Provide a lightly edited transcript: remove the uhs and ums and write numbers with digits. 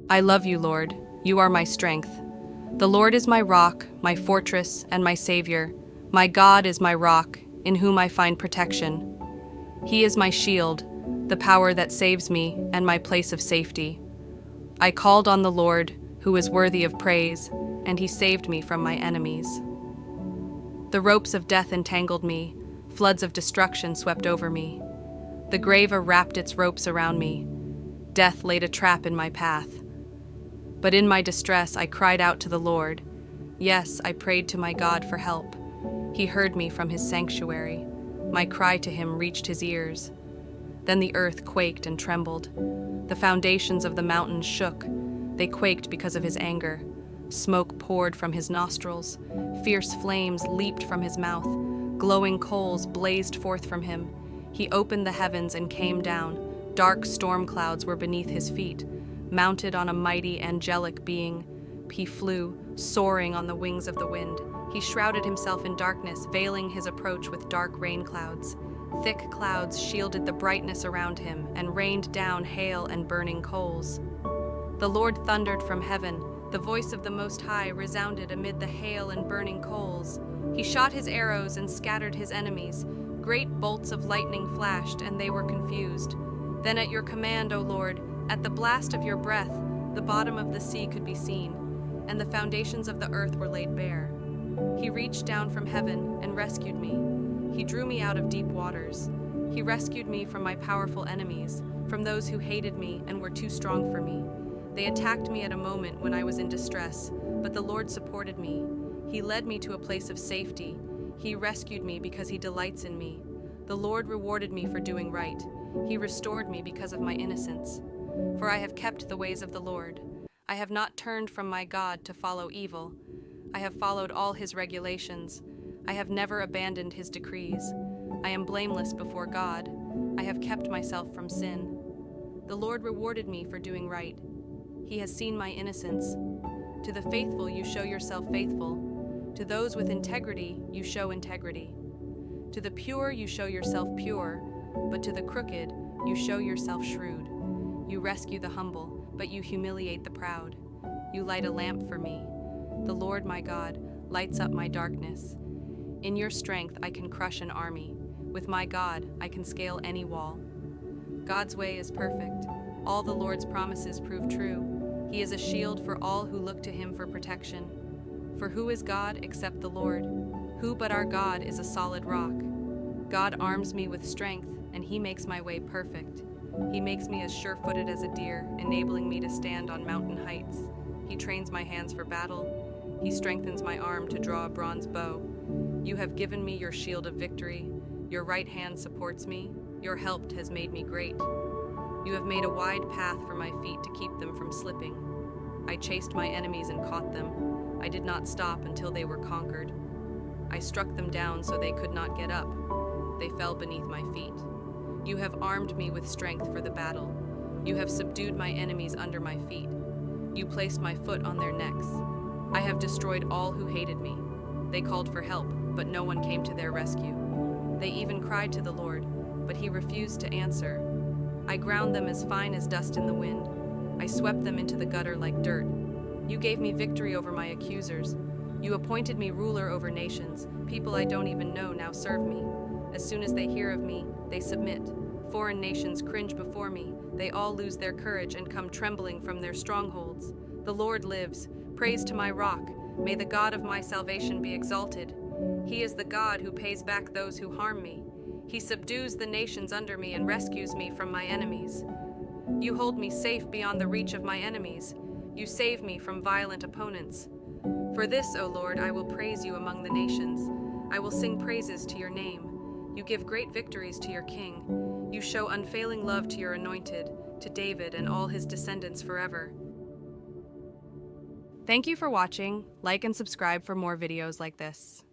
I love you, Lord. You are my strength. The Lord is my rock, my fortress, and my Savior. My God is my rock, in whom I find protection. He is my shield, the power that saves me, and my place of safety. I called on the Lord, who is worthy of praise, and he saved me from my enemies. The ropes of death entangled me, floods of destruction swept over me. The grave wrapped its ropes around me. Death laid a trap in my path. But in my distress I cried out to the Lord. Yes, I prayed to my God for help. He heard me from his sanctuary. My cry to him reached his ears. Then the earth quaked and trembled. The foundations of the mountains shook. They quaked because of his anger. Smoke poured from his nostrils. Fierce flames leaped from his mouth. Glowing coals blazed forth from him. He opened the heavens and came down. Dark storm clouds were beneath his feet. Mounted on a mighty angelic being, he flew, soaring on the wings of the wind. He shrouded himself in darkness, veiling his approach with dark rain clouds. Thick clouds shielded the brightness around him and rained down hail and burning coals. The Lord thundered from heaven. The voice of the Most High resounded amid the hail and burning coals. He shot his arrows and scattered his enemies. Great bolts of lightning flashed, and they were confused. Then at your command, O Lord, at the blast of your breath, the bottom of the sea could be seen, and the foundations of the earth were laid bare. He reached down from heaven and rescued me. He drew me out of deep waters. He rescued me from my powerful enemies, from those who hated me and were too strong for me. They attacked me at a moment when I was in distress, but the Lord supported me. He led me to a place of safety. He rescued me because he delights in me. The Lord rewarded me for doing right. He restored me because of my innocence. For I have kept the ways of the Lord. I have not turned from my God to follow evil. I have followed all his regulations. I have never abandoned his decrees. I am blameless before God. I have kept myself from sin. The Lord rewarded me for doing right. He has seen my innocence. To the faithful you show yourself faithful. To those with integrity you show integrity. To the pure you show yourself pure, but to the crooked you show yourself shrewd. You rescue the humble, but you humiliate the proud. You light a lamp for me. The Lord my God lights up my darkness. In your strength I can crush an army. With my God I can scale any wall. God's way is perfect. All the Lord's promises prove true. He is a shield for all who look to him for protection. For who is God except the Lord? Who but our God is a solid rock? God arms me with strength, and he makes my way perfect. He makes me as sure-footed as a deer, enabling me to stand on mountain heights. He trains my hands for battle. He strengthens my arm to draw a bronze bow. You have given me your shield of victory. Your right hand supports me. Your help has made me great. You have made a wide path for my feet to keep them from slipping. I chased my enemies and caught them. I did not stop until they were conquered. I struck them down so they could not get up. They fell beneath my feet. You have armed me with strength for the battle. You have subdued my enemies under my feet. You placed my foot on their necks. I have destroyed all who hated me. They called for help, but no one came to their rescue. They even cried to the Lord, but he refused to answer. I ground them as fine as dust in the wind. I swept them into the gutter like dirt. You gave me victory over my accusers. You appointed me ruler over nations. People I don't even know now serve me. As soon as they hear of me, they submit. Foreign nations cringe before me. They all lose their courage and come trembling from their strongholds. The Lord lives. Praise to my rock. May the God of my salvation be exalted. He is the God who pays back those who harm me. He subdues the nations under me and rescues me from my enemies. You hold me safe beyond the reach of my enemies. You save me from violent opponents. For this, O Lord, I will praise you among the nations. I will sing praises to your name. You give great victories to your king. You show unfailing love to your anointed, to David and all his descendants forever. Thank you for watching. Like and subscribe for more videos like this.